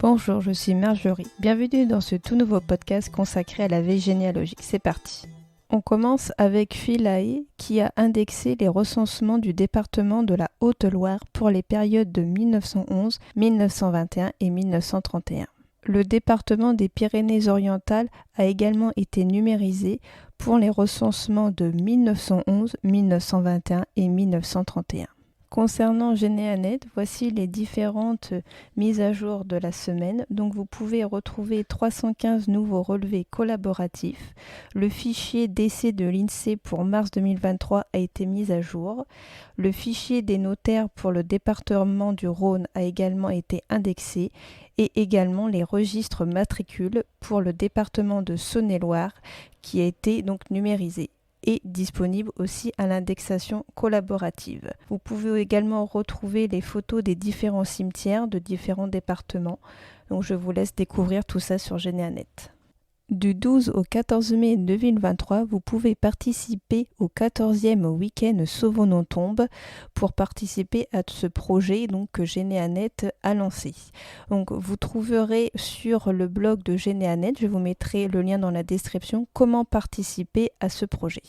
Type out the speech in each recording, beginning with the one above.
Bonjour, je suis Marjorie. Bienvenue dans ce tout nouveau podcast consacré à la veille généalogique. C'est parti. On commence avec Philae qui a indexé les recensements du département de la Haute-Loire pour les périodes de 1911, 1921 et 1931. Le département des Pyrénées-Orientales a également été numérisé pour les recensements de 1911, 1921 et 1931. Concernant Généanet, voici les différentes mises à jour de la semaine. Donc vous pouvez retrouver 315 nouveaux relevés collaboratifs. Le fichier décès de l'INSEE pour mars 2023 a été mis à jour. Le fichier des notaires pour le département du Rhône a également été indexé et également les registres matricules pour le département de Saône-et-Loire qui a été donc numérisé et disponible aussi à l'indexation collaborative. Vous pouvez également retrouver les photos des différents cimetières de différents départements. Donc je vous laisse découvrir tout ça sur Généanet. Du 12 au 14 mai 2023, vous pouvez participer au 14e week-end Sauvons nos tombes pour participer à ce projet que Généanet a lancé. Donc vous trouverez sur le blog de Généanet, je vous mettrai le lien dans la description, comment participer à ce projet.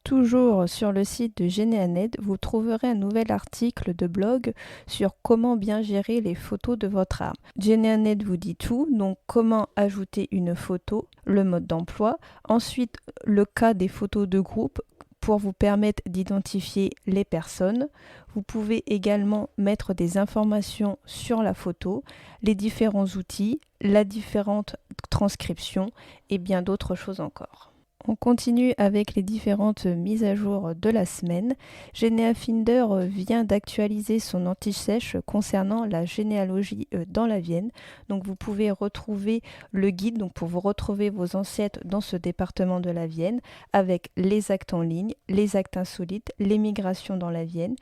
Toujours sur le site de Généanet, vous trouverez un nouvel article de blog sur comment bien gérer les photos de votre arme. Généanet vous dit tout, donc comment ajouter une photo, le mode d'emploi, ensuite le cas des photos de groupe pour vous permettre d'identifier les personnes. Vous pouvez également mettre des informations sur la photo, les différents outils, la différente transcription et bien d'autres choses encore. On continue avec les différentes mises à jour de la semaine. GeneaFinder vient d'actualiser son anti-sèche concernant la généalogie dans la Vienne. Donc vous pouvez retrouver le guide pour vous retrouver vos ancêtres dans ce département de la Vienne avec les actes en ligne, les actes insolites, l'émigration dans la Vienne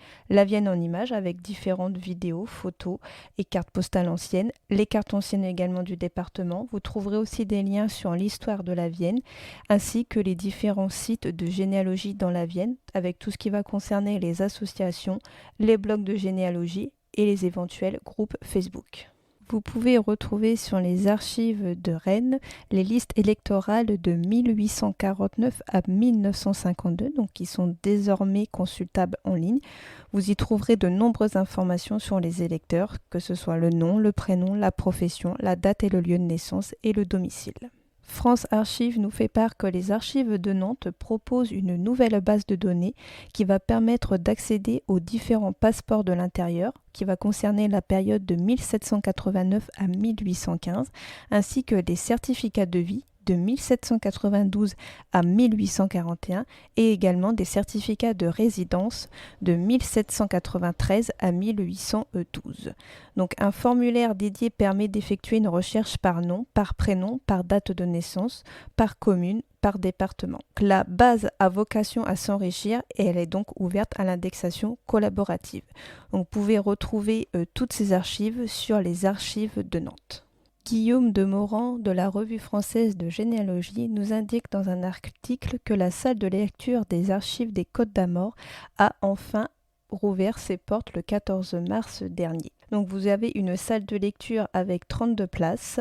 en images avec différentes vidéos, photos et cartes postales anciennes, les cartes anciennes également du département. Vous trouverez aussi des liens sur l'histoire de la Vienne ainsi que les différents sites de généalogie dans la Vienne, avec tout ce qui va concerner les associations, les blogs de généalogie et les éventuels groupes Facebook. Vous pouvez retrouver sur les archives de Rennes les listes électorales de 1849 à 1952, donc qui sont désormais consultables en ligne. Vous y trouverez de nombreuses informations sur les électeurs, que ce soit le nom, le prénom, la profession, la date et le lieu de naissance et le domicile. France Archives nous fait part que les archives de Nantes proposent une nouvelle base de données qui va permettre d'accéder aux différents passeports de l'intérieur, qui va concerner la période de 1789 à 1815, ainsi que des certificats de vie de 1792 à 1841 et également des certificats de résidence de 1793 à 1812. Donc un formulaire dédié permet d'effectuer une recherche par nom, par prénom, par date de naissance, par commune, par département. La base a vocation à s'enrichir et elle est donc ouverte à l'indexation collaborative. Donc, vous pouvez retrouver toutes ces archives sur les archives de Nantes. Guillaume de Morand de la Revue française de généalogie nous indique dans un article que la salle de lecture des archives des Côtes d'Armor a enfin rouvert ses portes le 14 mars dernier. Donc vous avez une salle de lecture avec 32 places,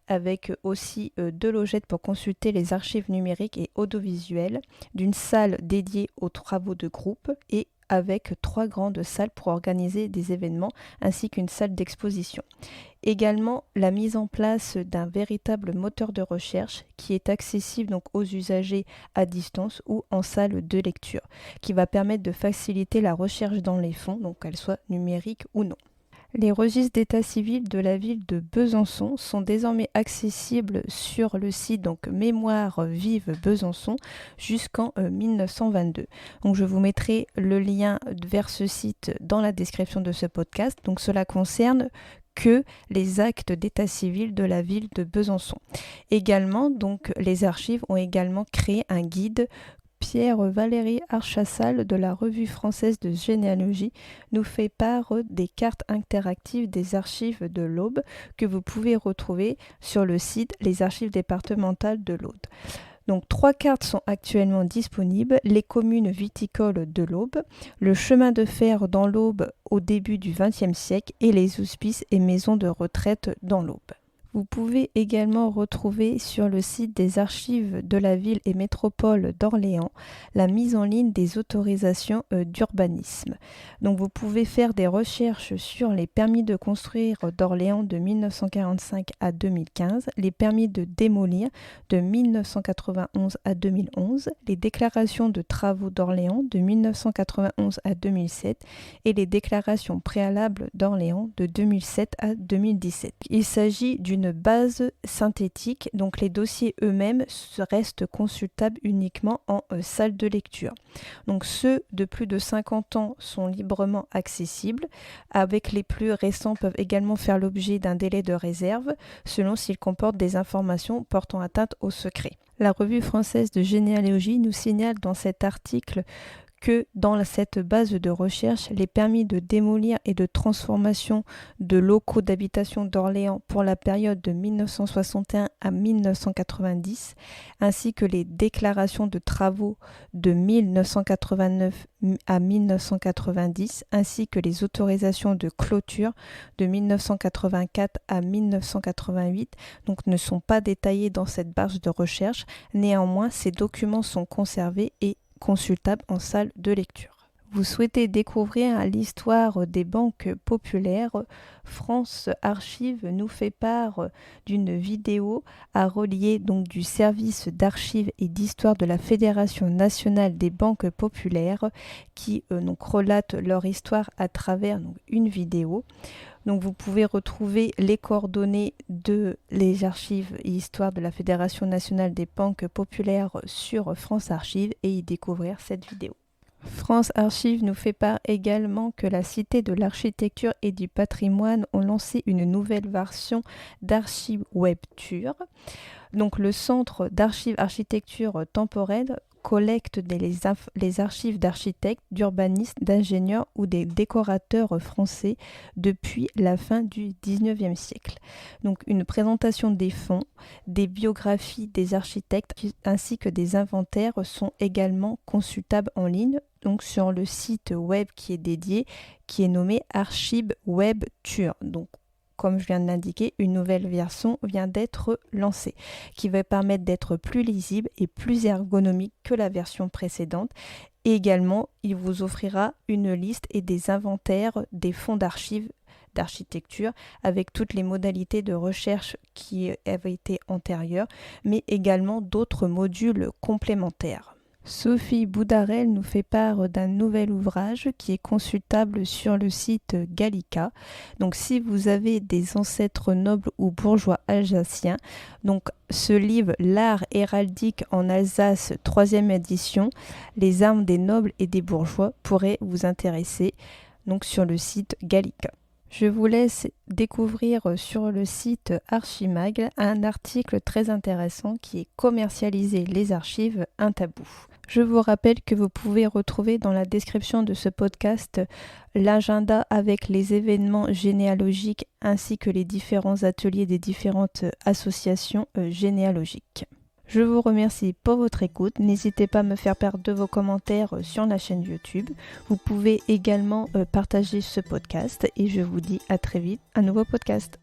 avec aussi 2 logettes pour consulter les archives numériques et audiovisuelles, d'une salle dédiée aux travaux de groupe et avec 3 grandes salles pour organiser des événements ainsi qu'une salle d'exposition. Également la mise en place d'un véritable moteur de recherche qui est accessible aux usagers à distance ou en salle de lecture, qui va permettre de faciliter la recherche dans les fonds, donc qu'elle soit numérique ou non. Les registres d'état civil de la ville de Besançon sont désormais accessibles sur le site Mémoire vive Besançon jusqu'en 1922. Donc je vous mettrai le lien vers ce site dans la description de ce podcast. Donc cela concerne que les actes d'état civil de la ville de Besançon. Également, les archives ont également créé un guide. Pierre-Valéry Archassal de la Revue française de généalogie nous fait part des cartes interactives des archives de l'Aube que vous pouvez retrouver sur le site Les Archives départementales de l'Aude. Donc 3 cartes sont actuellement disponibles, les communes viticoles de l'Aube, le chemin de fer dans l'Aube au début du XXe siècle et les hospices et maisons de retraite dans l'Aube. Vous pouvez également retrouver sur le site des archives de la ville et métropole d'Orléans la mise en ligne des autorisations d'urbanisme. Donc vous pouvez faire des recherches sur les permis de construire d'Orléans de 1945 à 2015, les permis de démolir de 1991 à 2011, les déclarations de travaux d'Orléans de 1991 à 2007 et les déclarations préalables d'Orléans de 2007 à 2017. Il s'agit d'une base synthétique, donc les dossiers eux-mêmes restent consultables uniquement en salle de lecture. Donc ceux de plus de 50 ans sont librement accessibles, avec les plus récents peuvent également faire l'objet d'un délai de réserve selon s'ils comportent des informations portant atteinte au secret. La Revue française de généalogie nous signale dans cet article que dans cette base de recherche, les permis de démolir et de transformation de locaux d'habitation d'Orléans pour la période de 1961 à 1990, ainsi que les déclarations de travaux de 1989 à 1990, ainsi que les autorisations de clôture de 1984 à 1988, donc ne sont pas détaillés dans cette base de recherche. Néanmoins, ces documents sont conservés et consultable en salle de lecture. Vous souhaitez découvrir l'histoire des banques populaires, France Archives nous fait part d'une vidéo à relier donc du service d'archives et d'histoire de la Fédération nationale des banques populaires qui donc relate leur histoire à travers une vidéo. Donc vous pouvez retrouver les coordonnées de les archives et histoire de la Fédération nationale des banques populaires sur France Archives et y découvrir cette vidéo. France Archives nous fait part également que la Cité de l'architecture et du patrimoine ont lancé une nouvelle version d'Archives WebTour. Donc le centre d'archives architecture temporelle collecte les archives d'architectes, d'urbanistes, d'ingénieurs ou des décorateurs français depuis la fin du 19e siècle. Donc une présentation des fonds, des biographies des architectes ainsi que des inventaires sont également consultables en ligne, donc sur le site web qui est dédié, qui est nommé Archives WebTour. Donc comme je viens de l'indiquer, une nouvelle version vient d'être lancée, qui va permettre d'être plus lisible et plus ergonomique que la version précédente. Et également, il vous offrira une liste et des inventaires des fonds d'archives d'architecture avec toutes les modalités de recherche qui avaient été antérieures, mais également d'autres modules complémentaires. Sophie Boudarel nous fait part d'un nouvel ouvrage qui est consultable sur le site Gallica. Donc si vous avez des ancêtres nobles ou bourgeois alsaciens, donc ce livre L'art héraldique en Alsace 3e édition, les armes des nobles et des bourgeois pourrait vous intéresser donc sur le site Gallica. Je vous laisse découvrir sur le site Archimag un article très intéressant qui est Commercialiser les archives, un tabou. Je vous rappelle que vous pouvez retrouver dans la description de ce podcast l'agenda avec les événements généalogiques ainsi que les différents ateliers des différentes associations généalogiques. Je vous remercie pour votre écoute. N'hésitez pas à me faire part de vos commentaires sur la chaîne YouTube. Vous pouvez également partager ce podcast et je vous dis à très vite, un nouveau podcast.